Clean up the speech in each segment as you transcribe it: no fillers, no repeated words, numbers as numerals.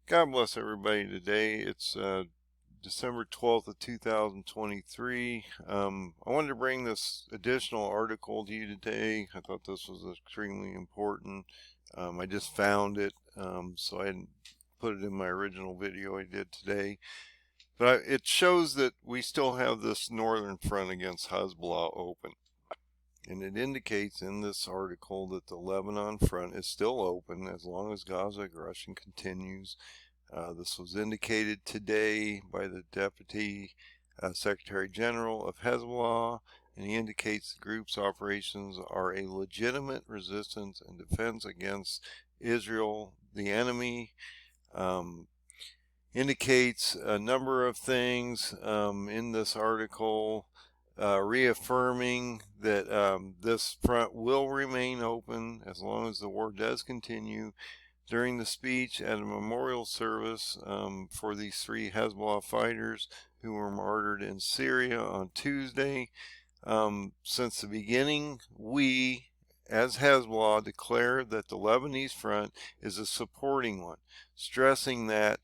God bless everybody today. It's December 12th of 2023. I wanted to bring this additional article to you today. I thought this was extremely important. I just found it, so I didn't put it in my original video I did today. But it shows that we still have this northern front against Hezbollah open. And it indicates in this article that the Lebanon front is still open as long as Gaza aggression continues. This was indicated today by the Deputy Secretary-General of Hezbollah, and he indicates the group's operations are a legitimate resistance and defense against Israel, the enemy. Indicates a number of things in this article, reaffirming that this front will remain open as long as the war does continue. During the speech at a memorial service for these three Hezbollah fighters who were martyred in Syria on Tuesday, since the beginning, we, as Hezbollah, declare that the Lebanese front is a supporting one, stressing that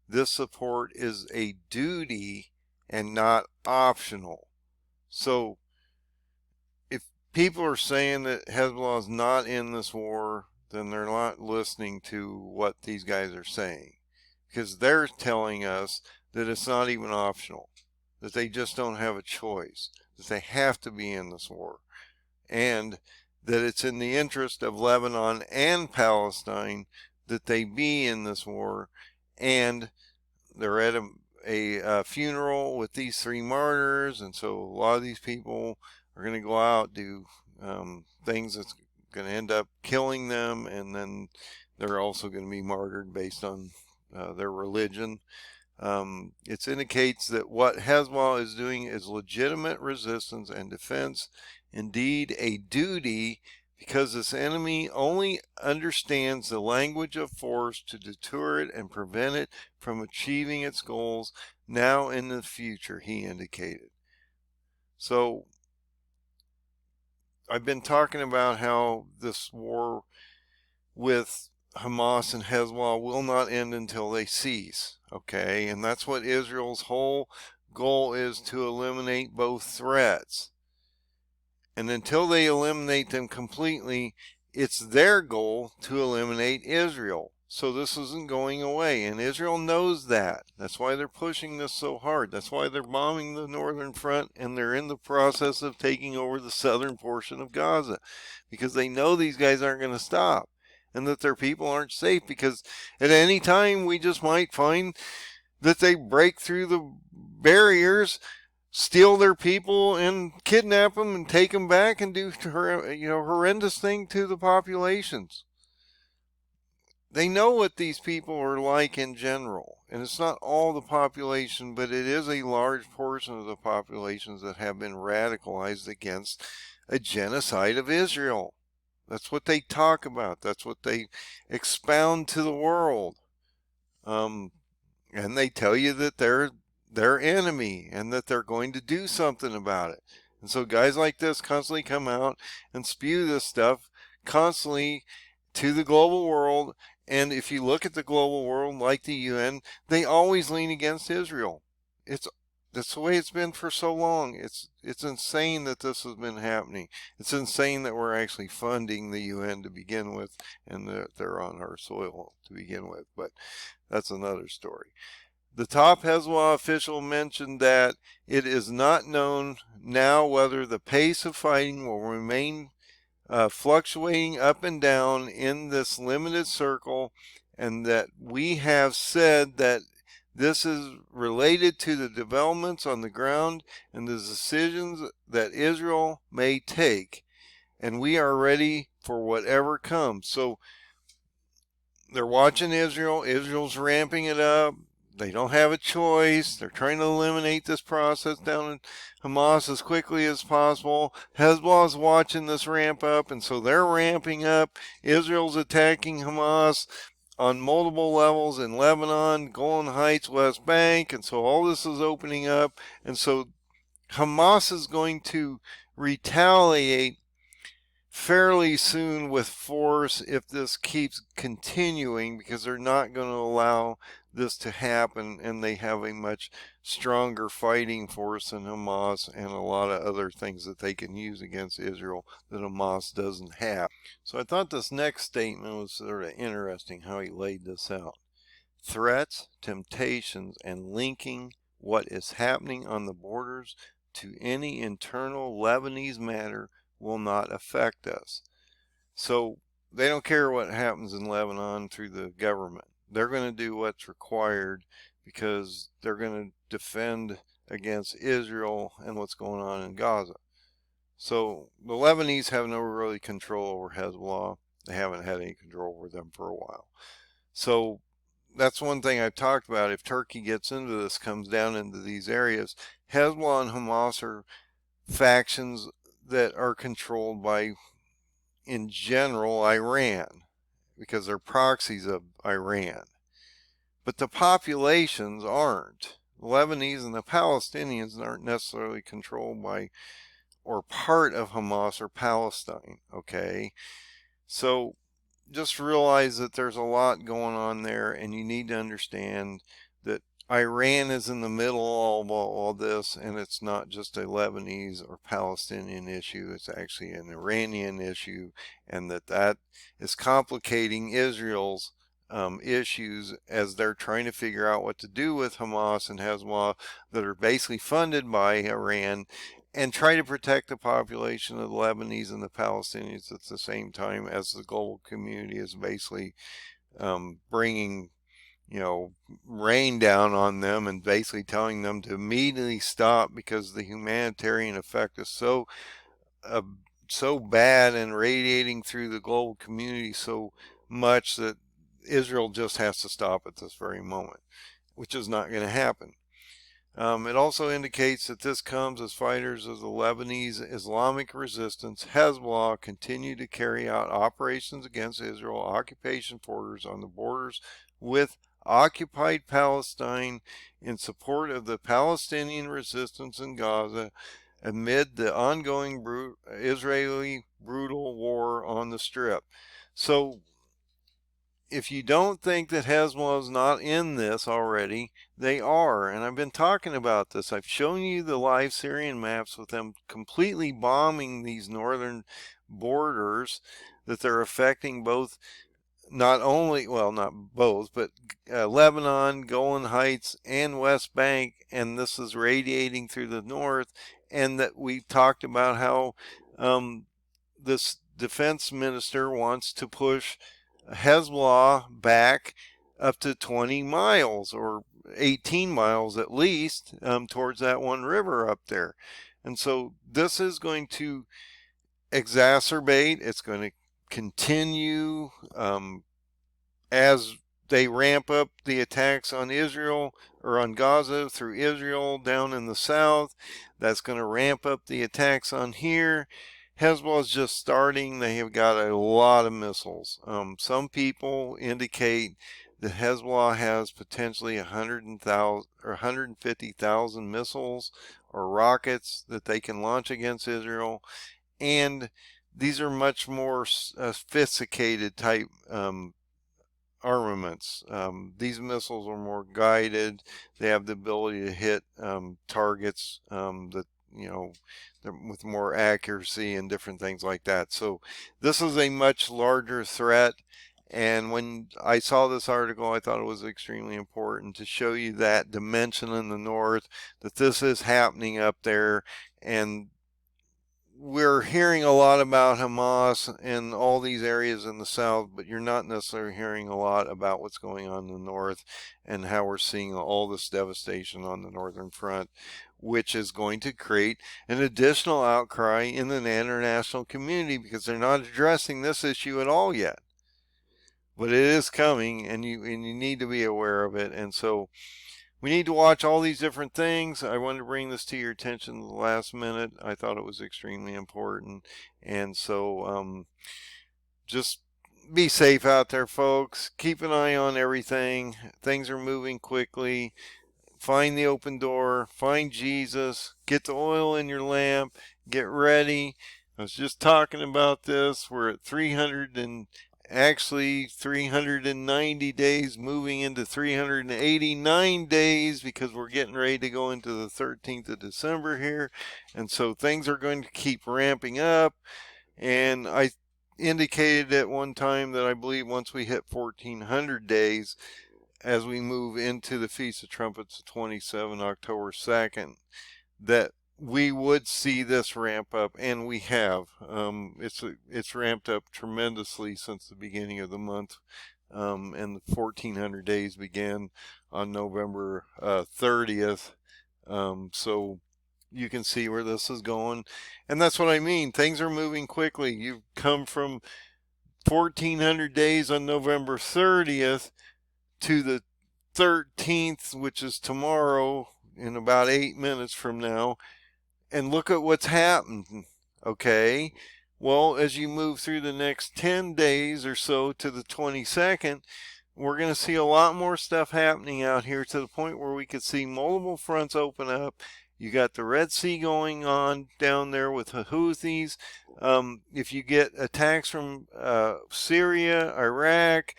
this support is a duty and not optional. So, if people are saying that Hezbollah is not in this war, then they're not listening to what these guys are saying, because they're telling us that it's not even optional, that they just don't have a choice, that they have to be in this war, and that it's in the interest of Lebanon and Palestine that they be in this war. And they're at a funeral with these three martyrs, and so a lot of these people are going to go out, do things that's going to end up killing them, and then they're also going to be martyred based on their religion. It indicates that what Hezbollah is doing is legitimate resistance and defense, indeed a duty, because this enemy only understands the language of force to deter it and prevent it from achieving its goals now and in the future, he indicated. So I've been talking about how this war with Hamas and Hezbollah will not end until they cease, okay? And that's what Israel's whole goal is, to eliminate both threats. And until they eliminate them completely, it's their goal to eliminate Israel. So this isn't going away, and Israel knows that. That's why they're pushing this so hard. That's why they're bombing the northern front, and they're in the process of taking over the southern portion of Gaza, because they know these guys aren't going to stop, and that their people aren't safe, because at any time we just might find that they break through the barriers, steal their people and kidnap them and take them back and do horrendous thing to the populations. They know what these people are like in general, and it's not all the population, but it is a large portion of the populations that have been radicalized against a genocide of Israel. That's what they talk about. That's what they expound to the world. And they tell you that they're their enemy and that they're going to do something about it. And so guys like this constantly come out and spew this stuff constantly to the global world. And if you look at the global world, like the UN, they always lean against Israel. That's the way it's been for so long. It's insane that this has been happening. It's insane that we're actually funding the UN to begin with, and that they're on our soil to begin with. But that's another story. The top Hezbollah official mentioned that it is not known now whether the pace of fighting will remain fluctuating up and down in this limited circle, and that we have said that this is related to the developments on the ground and the decisions that Israel may take, and we are ready for whatever comes. So they're watching Israel. Israel's ramping it up. They don't have a choice. They're trying to eliminate this process down in Hamas as quickly as possible. Hezbollah's watching this ramp up, and so they're ramping up. Israel's attacking Hamas on multiple levels in Lebanon, Golan Heights, West Bank, and so all this is opening up. And so Hamas is going to retaliate fairly soon with force if this keeps continuing, because they're not going to allow this to happen, and they have a much stronger fighting force than Hamas and a lot of other things that they can use against Israel that Hamas doesn't have. So I thought this next statement was sort of interesting how he laid this out. Threats, temptations, and linking what is happening on the borders to any internal Lebanese matter will not affect us. So they don't care what happens in Lebanon through the government. They're going to do what's required because they're going to defend against Israel and what's going on in Gaza. So the Lebanese have no really control over Hezbollah. They haven't had any control over them for a while. So that's one thing I've talked about. If Turkey gets into this, comes down into these areas, Hezbollah and Hamas are factions that are controlled by, in general, Iran, because they're proxies of Iran. But the populations aren't. The Lebanese and the Palestinians aren't necessarily controlled by or part of Hamas or Palestine, okay? So just realize that there's a lot going on there, and you need to understand that Iran is in the middle of all this, and it's not just a Lebanese or Palestinian issue. It's actually an Iranian issue, and that is complicating Israel's issues as they're trying to figure out what to do with Hamas and Hezbollah that are basically funded by Iran, and try to protect the population of the Lebanese and the Palestinians at the same time as the global community is basically bringing, rain down on them and basically telling them to immediately stop, because the humanitarian effect is so bad and radiating through the global community so much that Israel just has to stop at this very moment, which is not going to happen. It also indicates that this comes as fighters of the Lebanese Islamic Resistance, Hezbollah, continue to carry out operations against Israel occupation forces on the borders with occupied Palestine in support of the Palestinian resistance in Gaza amid the ongoing Israeli brutal war on the Strip. So if you don't think that Hezbollah is not in this already, they are. And I've been talking about this. I've shown you the live Syrian maps with them completely bombing these northern borders, that they're affecting both, not only, well, not both, but Lebanon, Golan Heights, and West Bank. And this is radiating through the north. And that we've talked about how this defense minister wants to push Hezbollah back up to 20 miles or 18 miles at least towards that one river up there. And so this is going to exacerbate, it's going to continue as they ramp up the attacks on Israel, or on Gaza through Israel down in the south. That's going to ramp up the attacks on here. Hezbollah is just starting. They have got a lot of missiles. Some people indicate that Hezbollah has potentially 100,000 or 150,000 missiles or rockets that they can launch against Israel. And these are much more sophisticated type armaments. These missiles are more guided. They have the ability to hit targets that, with more accuracy and different things like that. So this is a much larger threat. And when I saw this article, I thought it was extremely important to show you that dimension in the north, that this is happening up there. And we're hearing a lot about Hamas and all these areas in the south, but you're not necessarily hearing a lot about what's going on in the north and how we're seeing all this devastation on the northern front, which is going to create an additional outcry in the international community, because they're not addressing this issue at all yet. But it is coming, and you need to be aware of it. And so we need to watch all these different things. I wanted to bring this to your attention the last minute. I thought it was extremely important. And so just be safe out there, folks. Keep an eye on everything. Things are moving quickly. Find the open door. Find Jesus. Get the oil in your lamp. Get ready. I was just talking about this. We're at 390 days, moving into 389 days because we're getting ready to go into the 13th of December here. And so things are going to keep ramping up. And I indicated at one time that I believe once we hit 1400 days, as we move into the Feast of Trumpets, 27 October 2nd, that we would see this ramp up, and we have. It's ramped up tremendously since the beginning of the month, and the 1400 days began on November 30th. So you can see where this is going, and that's what I mean. Things are moving quickly. You've come from 1400 days on November 30th to the 13th, which is tomorrow, in about 8 minutes from now, and look at what's happened. Okay, well, as you move through the next 10 days or so to the 22nd, we're going to see a lot more stuff happening out here, to the point where we could see multiple fronts open up. You got the Red Sea going on down there with the Houthis. If you get attacks from Syria, Iraq,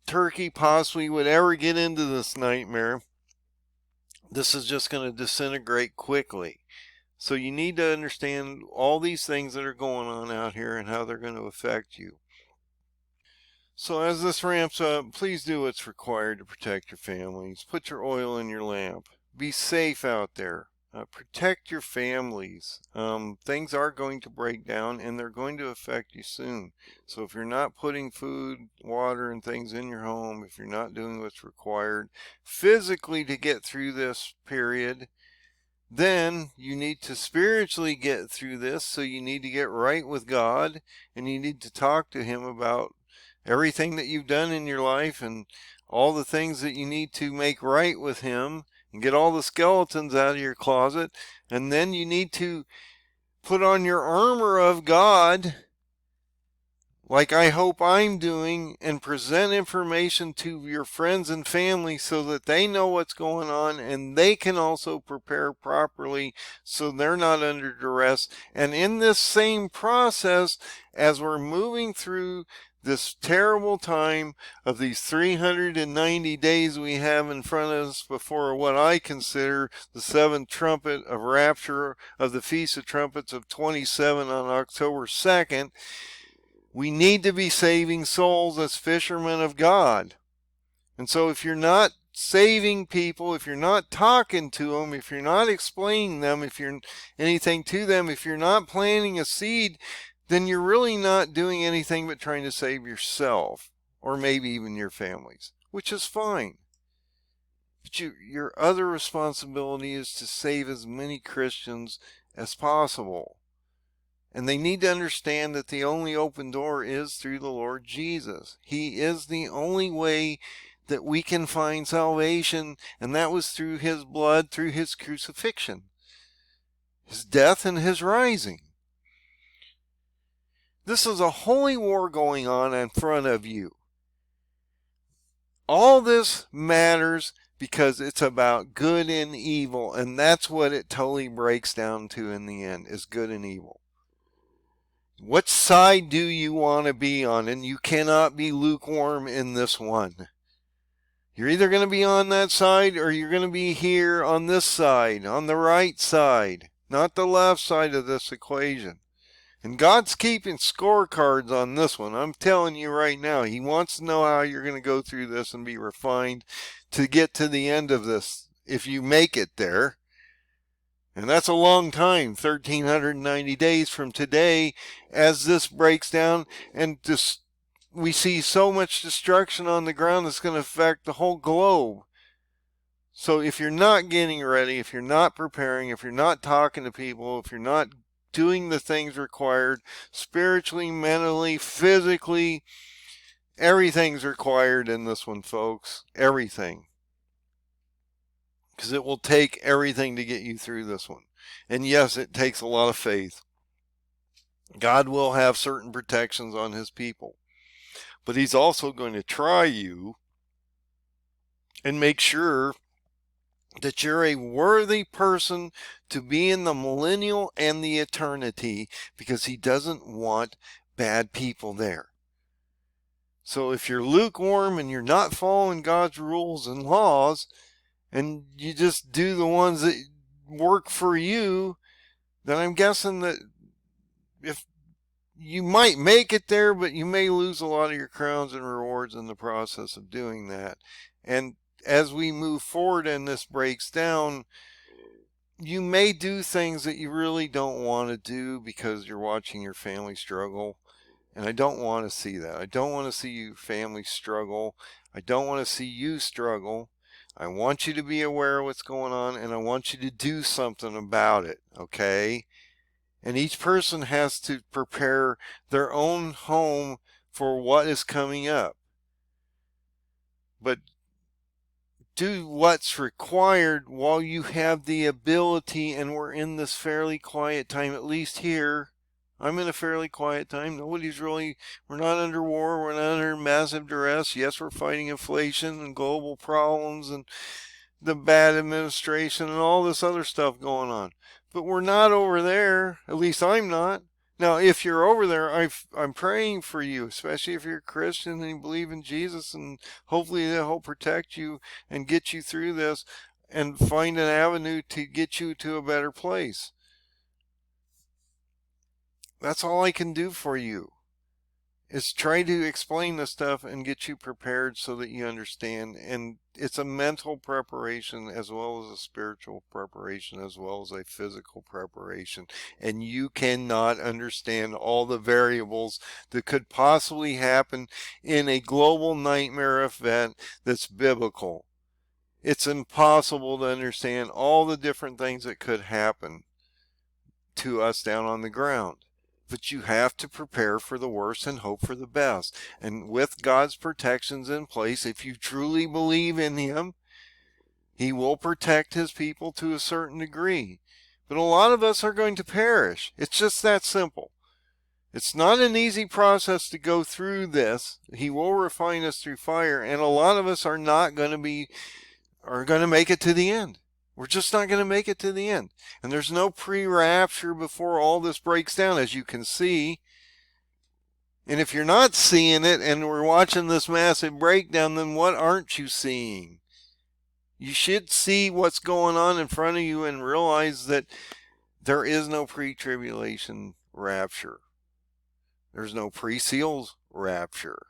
Turkey possibly would ever get into this nightmare, this is just going to disintegrate quickly. So you need to understand all these things that are going on out here and how they're going to affect you. So as this ramps up, please do what's required to protect your families. Put your oil in your lamp. Be safe out there. Protect your families. Things are going to break down, and they're going to affect you soon. So if you're not putting food, water, and things in your home, if you're not doing what's required physically to get through this period, then you need to spiritually get through this. So you need to get right with God, and you need to talk to Him about everything that you've done in your life and all the things that you need to make right with Him, and get all the skeletons out of your closet. And then you need to put on your armor of God, like I hope I'm doing, and present information to your friends and family so that they know what's going on, and they can also prepare properly so they're not under duress. And in this same process, as we're moving through this terrible time of these 390 days we have in front of us before what I consider the seventh trumpet of rapture of the Feast of Trumpets of 27 on October 2nd, we need to be saving souls as fishermen of God. And so if you're not saving people, if you're not talking to them, if you're not explaining them, if you're anything to them, if you're not planting a seed, then you're really not doing anything but trying to save yourself, or maybe even your families, which is fine. But your other responsibility is to save as many Christians as possible. And they need to understand that the only open door is through the Lord Jesus. He is the only way that we can find salvation, and that was through His blood, through His crucifixion, His death, and His rising. This is a holy war going on in front of you. All this matters because it's about good and evil, and that's what it totally breaks down to in the end, is good and evil. What side do you want to be on? And you cannot be lukewarm in this one. You're either going to be on that side, or you're going to be here on this side, on the right side, not the left side of this equation. And God's keeping scorecards on this one. I'm telling you right now, He wants to know how you're going to go through this and be refined to get to the end of this, if you make it there. And that's a long time, 1,390 days from today, as this breaks down, and we see so much destruction on the ground that's going to affect the whole globe. So if you're not getting ready, if you're not preparing, if you're not talking to people, if you're not doing the things required spiritually, mentally, physically, everything's required in this one, folks. Everything. Because it will take everything to get you through this one. And yes, it takes a lot of faith. God will have certain protections on His people. But He's also going to try you and make sure that you're a worthy person to be in the millennial and the eternity, because he doesn't want bad people there. So if you're lukewarm and you're not following God's rules and laws, and you just do the ones that work for you, then I'm guessing that if you might make it there, but you may lose a lot of your crowns and rewards in the process of doing that. And as we move forward and this breaks down, you may do things that you really don't want to do because you're watching your family struggle. And I don't want to see that. I don't want to see your family struggle. I don't want to see you struggle. I want you to be aware of what's going on, and I want you to do something about it, okay? And each person has to prepare their own home for what is coming up. But do what's required while you have the ability, and we're in this fairly quiet time, at least here. I'm in a fairly quiet time. We're not under war. We're not under massive duress. Yes, we're fighting inflation and global problems and the bad administration and all this other stuff going on. But we're not over there. At least I'm not. Now, if you're over there, I'm praying for you, especially if you're a Christian and you believe in Jesus, and hopefully he'll protect you and get you through this and find an avenue to get you to a better place. That's all I can do for you, is try to explain this stuff and get you prepared so that you understand. And it's a mental preparation as well as a spiritual preparation as well as a physical preparation. And you cannot understand all the variables that could possibly happen in a global nightmare event that's biblical. It's impossible to understand all the different things that could happen to us down on the ground. But you have to prepare for the worst and hope for the best. And with God's protections in place, if you truly believe in him, he will protect his people to a certain degree. But a lot of us are going to perish. It's just that simple. It's not an easy process to go through this. He will refine us through fire, and a lot of us are going to make it to the end. We're just not going to make it to the end. And there's no pre-rapture before all this breaks down, as you can see. And if you're not seeing it and we're watching this massive breakdown, then what aren't you seeing? You should see what's going on in front of you and realize that there is no pre-tribulation rapture. There's no pre-seals rapture.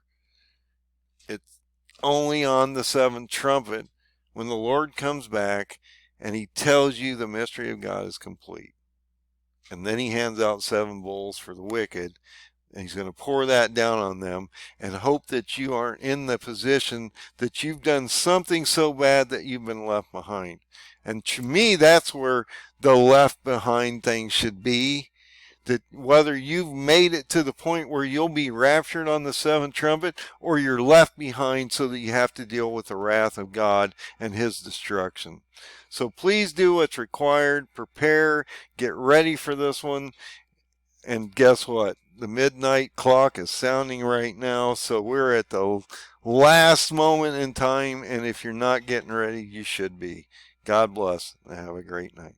It's only on the seventh trumpet when the Lord comes back and he tells you the mystery of God is complete. And then he hands out 7 bowls for the wicked, and he's going to pour that down on them and hope that you aren't in the position that you've done something so bad that you've been left behind. And to me, that's where the left behind thing should be. That whether you've made it to the point where you'll be raptured on the seventh trumpet, or you're left behind so that you have to deal with the wrath of God and his destruction. So please do what's required. Prepare. Get ready for this one. And guess what? The midnight clock is sounding right now. So we're at the last moment in time. And if you're not getting ready, you should be. God bless and have a great night.